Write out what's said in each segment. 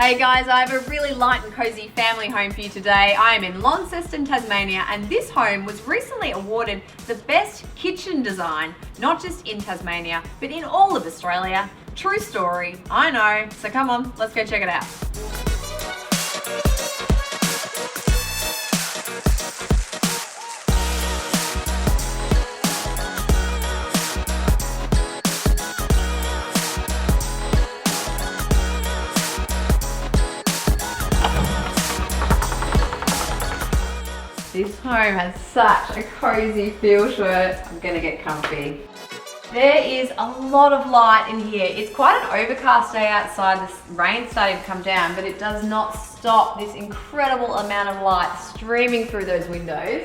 Hey guys, I have a really light and cozy family home for you today. I am in Launceston, Tasmania, and this home was recently awarded the best kitchen design, not just in Tasmania, but in all of Australia. True story, I know. So come on, let's go check it out. This home has such a cozy feel to it. I'm gonna get comfy. There is a lot of light in here. It's quite an overcast day outside. This rain's starting to come down, but it does not stop this incredible amount of light streaming through those windows.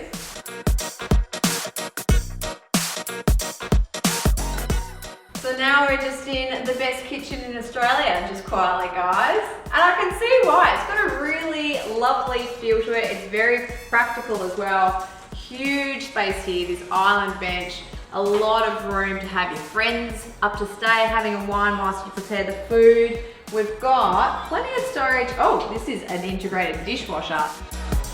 So now we're just in the best kitchen in Australia, just quietly, guys. And I can see why. It's got a really lovely feel to it. It's very practical as well. Huge space here, this island bench. A lot of room to have your friends up to stay, having a wine whilst you prepare the food. We've got plenty of storage. Oh, this is an integrated dishwasher.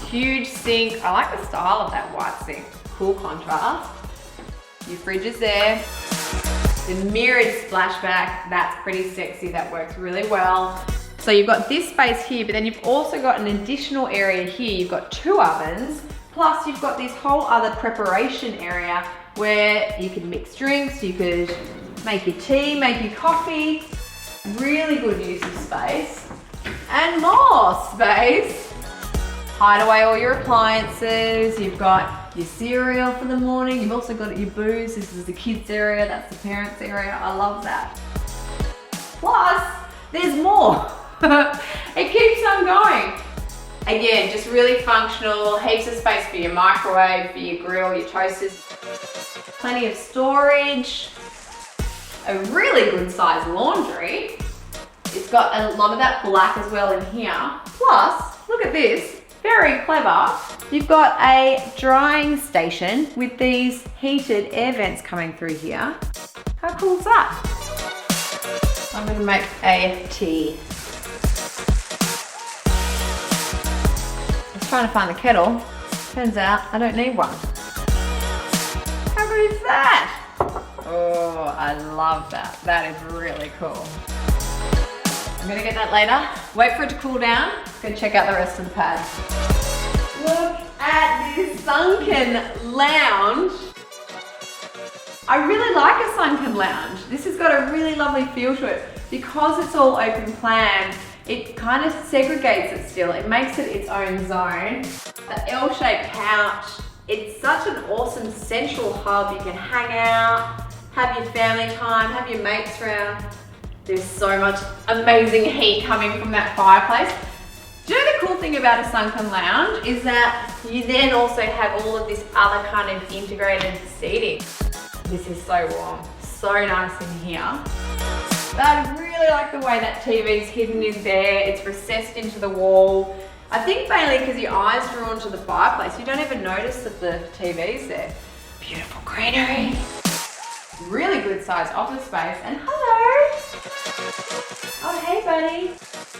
Huge sink. I like the style of that white sink. Cool contrast. Your fridge is there. The mirrored splashback, that's pretty sexy, that works really well. So you've got this space here, but then you've also got an additional area here. You've got 2 ovens, plus you've got this whole other preparation area where you can mix drinks, you could make your tea, make your coffee. Really good use of space. And more space. Hide away all your appliances. You've got your cereal for the morning. You've also got your booze. This is the kids area. That's the parents area. I love that. Plus, there's more. It keeps on going. Again, just really functional. Heaps of space for your microwave, for your grill, your toasters. Plenty of storage. A really good sized laundry. It's got a lot of that black as well in here. Plus, look at this. Very clever. You've got a drying station with these heated air vents coming through here. How cool is that? I'm gonna make a tea. I was trying to find the kettle. Turns out I don't need one. How good is that? Oh, I love that. That is really cool. I'm gonna get that later. Wait for it to cool down. Go check out the rest of the pad. Look at this sunken lounge. I really like a sunken lounge. This has got a really lovely feel to it. Because it's all open plan, it kind of segregates it still. It makes it its own zone. The L-shaped couch. It's such an awesome central hub. You can hang out, have your family time, have your mates around. There's so much amazing heat coming from that fireplace. Do you know the cool thing about a sunken lounge is that you then also have all of this other kind of integrated seating. This is so warm, so nice in here. But I really like the way that TV's hidden in there. It's recessed into the wall. I think mainly because your eyes drawn to the fireplace. You don't even notice that the TV's there. Beautiful greenery. Really good sized office space. And hello. Oh, hey buddy.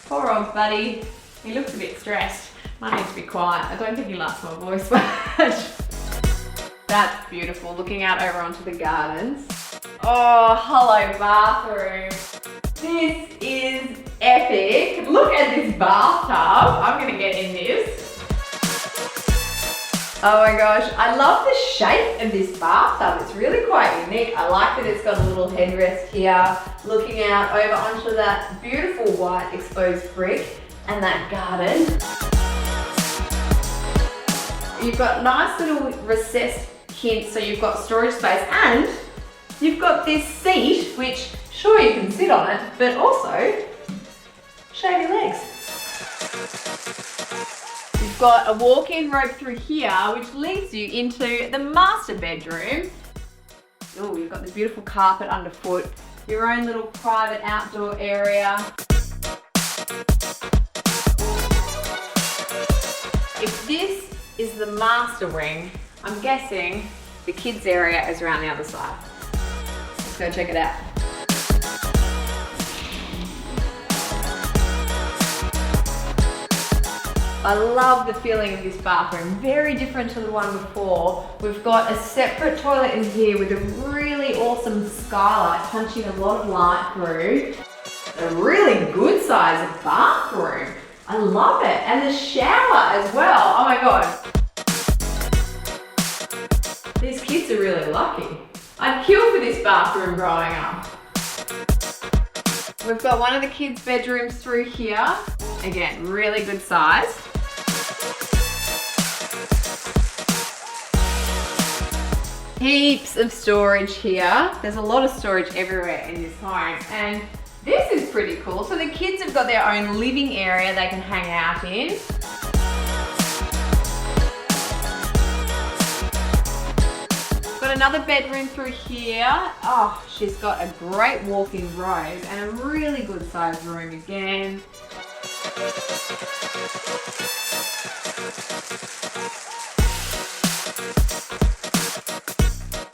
Poor old buddy. He looks a bit stressed. Might need to be quiet. I don't think he likes my voice much. That's beautiful. Looking out over onto the gardens. Oh, hello bathroom. This is epic. Look at this bathtub. I'm gonna get in this. Oh my gosh, I love the shape of this bathtub. It's really quite unique. I like that it's got a little headrest here, looking out over onto that beautiful white exposed brick and that garden. You've got nice little recessed hints, so you've got storage space, and you've got this seat, which sure you can sit on it, but also shave your legs. You've got a walk-in robe through here, which links you into the master bedroom. Oh, you've got this beautiful carpet underfoot, your own little private outdoor area. If this is the master wing, I'm guessing the kids area is around the other side. Let's go check it out. I love the feeling of this bathroom. Very different to the one before. We've got a separate toilet in here with a really awesome skylight punching a lot of light through. A really good size bathroom. I love it. And the shower as well. Oh my God. These kids are really lucky. I'd kill for this bathroom growing up. We've got one of the kids' bedrooms through here. Again, really good size. Heaps of storage here. There's a lot of storage everywhere in this home. And this is pretty cool. So the kids have got their own living area they can hang out in. Got another bedroom through here. Oh, she's got a great walk-in robe and a really good sized room again.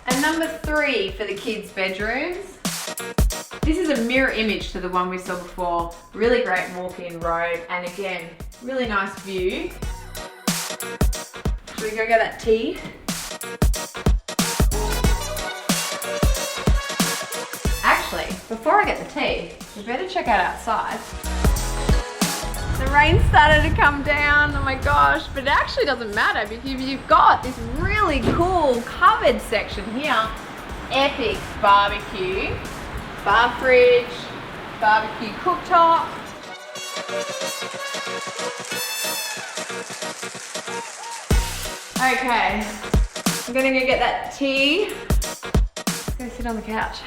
And number 3 for the kids' bedrooms. This is a mirror image to the one we saw before. Really great walk-in robe and again, really nice view. Should we go get that tea? Actually, before I get the tea, we better check out outside. The rain started to come down, oh my gosh, but it actually doesn't matter because you've got this really cool covered section here. Epic barbecue, bar fridge, barbecue cooktop. Okay, I'm gonna go get that tea. Let's go sit on the couch.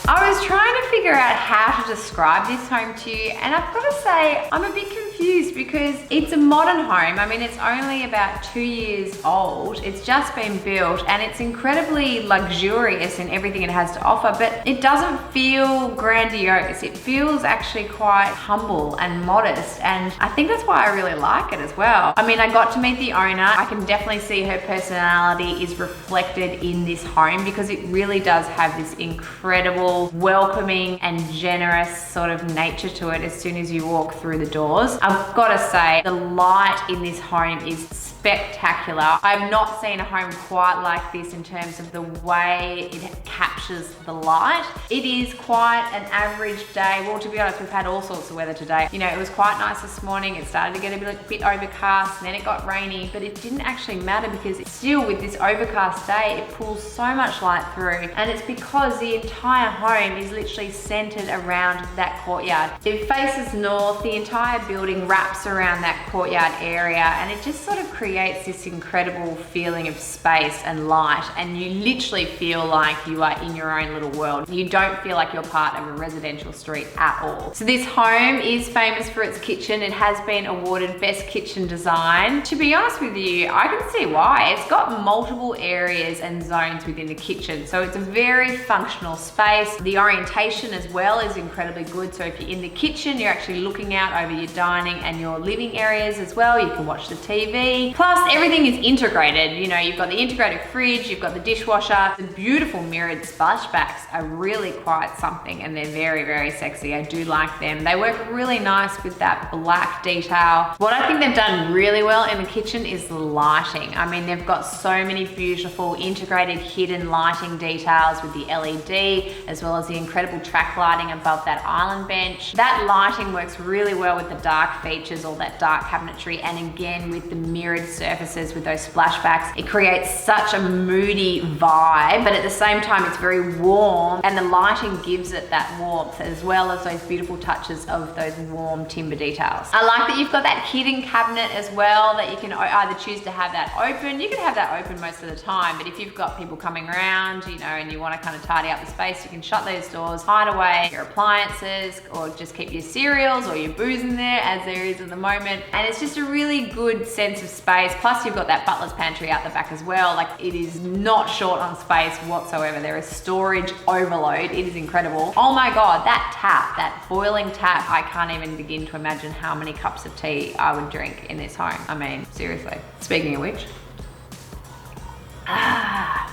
I was trying to figure out how to describe this home to you, and I've got to say I'm a bit confused because it's a modern home. I mean, it's only about 2 years old. It's just been built and it's incredibly luxurious in everything it has to offer, but it doesn't feel grandiose. It feels actually quite humble and modest, and I think that's why I really like it as well. I mean, I got to meet the owner. I can definitely see her personality is reflected in this home because it really does have this incredible, welcoming and generous sort of nature to it as soon as you walk through the doors. I've got to say, the light in this home is spectacular. I've not seen a home quite like this in terms of the way it captures the light. It is quite an average day. Well, to be honest, we've had all sorts of weather today. You know, it was quite nice this morning. It started to get a bit overcast and then it got rainy, but it didn't actually matter because still with this overcast day, it pulls so much light through, and it's because the entire home is literally centered around that courtyard. It faces north, the entire building wraps around that courtyard area, and it just sort of creates this incredible feeling of space and light, and you literally feel like you are in your own little world. You don't feel like you're part of a residential street at all. So this home is famous for its kitchen. It has been awarded Best Kitchen Design. To be honest with you, I can see why. It's got multiple areas and zones within the kitchen, so it's a very functional space. The orientation as well is incredibly good, so if you're in the kitchen, you're actually looking out over your dining and your living areas as well. You can watch the TV. Plus, everything is integrated. You know, you've got the integrated fridge, you've got the dishwasher. The beautiful mirrored splashbacks are really quite something, and they're very, very sexy. I do like them. They work really nice with that black detail. What I think they've done really well in the kitchen is the lighting. I mean, they've got so many beautiful integrated hidden lighting details with the LED, as well as the incredible track lighting above that island bench. That lighting works really well with the dark features, all that dark cabinetry, and again with the mirrored surfaces with those splashbacks. It creates such a moody vibe, but at the same time it's very warm, and the lighting gives it that warmth as well as those beautiful touches of those warm timber details. I like that you've got that hidden cabinet as well, that you can either choose to have that open. You can have that open most of the time, but if you've got people coming around, you know, and you want to kind of tidy up the space, you can shut those doors, hide away your appliances, or just keep your cereals or your booze in there, as there is at the moment. And it's just a really good sense of space. Plus you've got that butler's pantry out the back as well. Like, it is not short on space whatsoever. There is storage overload. It is incredible. Oh my God, that tap, that boiling tap, I can't even begin to imagine how many cups of tea I would drink in this home. I mean, seriously. Speaking of which,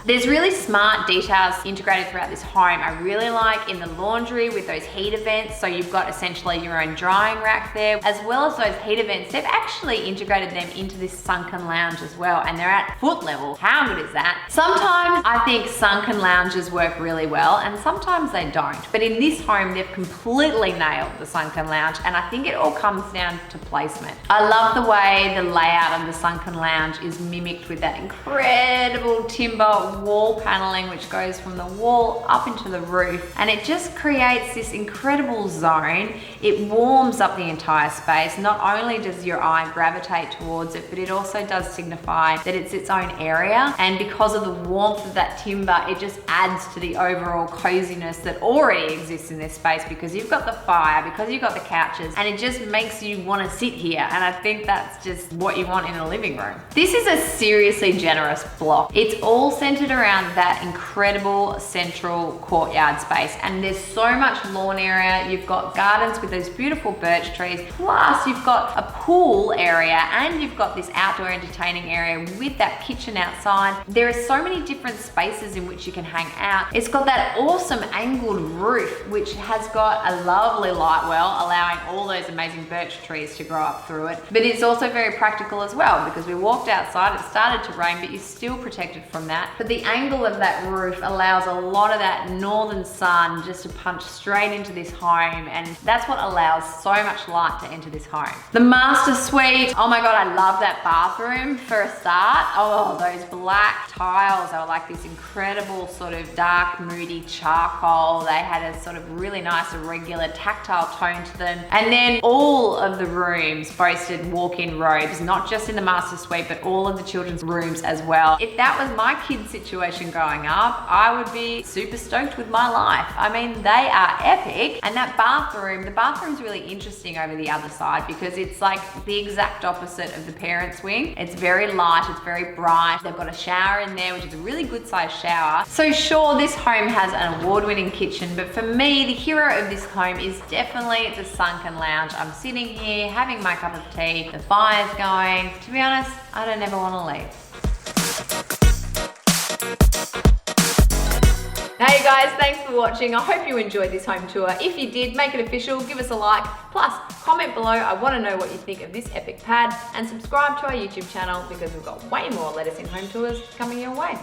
There's really smart details integrated throughout this home. I really like in the laundry with those heat events. So you've got essentially your own drying rack there, as well as those heat events. They've actually integrated them into this sunken lounge as well, and they're at foot level. How good is that? Sometimes I think sunken lounges work really well, and sometimes they don't. But in this home, they've completely nailed the sunken lounge, and I think it all comes down to placement. I love the way the layout of the sunken lounge is mimicked with that incredible timber wall paneling, which goes from the wall up into the roof, and it just creates this incredible zone. It warms up the entire space. Not only does your eye gravitate towards it, but it also does signify that it's its own area, and because of the warmth of that timber, it just adds to the overall coziness that already exists in this space, because you've got the fire, because you've got the couches, and it just makes you want to sit here, and I think that's just what you want in a living room. This is a seriously generous block. It's all centered around that incredible central courtyard space, and there's so much lawn area. You've got gardens with those beautiful birch trees, plus you've got a pool area, and you've got this outdoor entertaining area with that kitchen outside. There are so many different spaces in which you can hang out. It's got that awesome angled roof, which has got a lovely light well, allowing all those amazing birch trees to grow up through it. But it's also very practical as well, because we walked outside, it started to rain, but you're still protected from that. But the angle of that roof allows a lot of that northern sun just to punch straight into this home, and that's what allows so much light to enter this home. The master suite, oh my God, I love that bathroom for a start. Oh, those black tiles are like this incredible sort of dark, moody charcoal. They had a sort of really nice, irregular, tactile tone to them. And then all of the rooms boasted walk-in robes, not just in the master suite, but all of the children's rooms as well. If that was my kid's situation growing up, I would be super stoked with my life. I mean, they are epic. And that bathroom, the bathroom's really interesting over the other side, because it's like the exact opposite of the parents' wing. It's very light, it's very bright. They've got a shower in there, which is a really good sized shower. So sure, this home has an award-winning kitchen, but for me, the hero of this home is definitely the sunken lounge. I'm sitting here having my cup of tea, the fire's going. To be honest, I don't ever want to leave. Hey guys, thanks for watching. I hope you enjoyed this home tour. If you did, make it official, give us a like, plus comment below. I want to know what you think of this epic pad, and subscribe to our YouTube channel, because we've got way more Lettuce in home tours coming your way.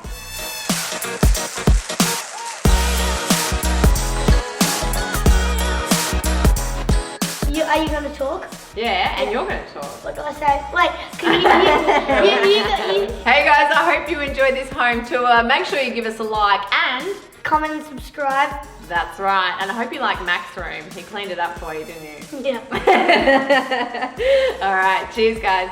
Are you going to talk? Yeah, and you're going to talk. What do I say? Wait, can you Hey guys, I hope you enjoyed this home tour. Make sure you give us a like and comment and subscribe. That's right. And I hope you like Mac's room. He cleaned it up for you, didn't you? Yeah. All right. Cheers, guys.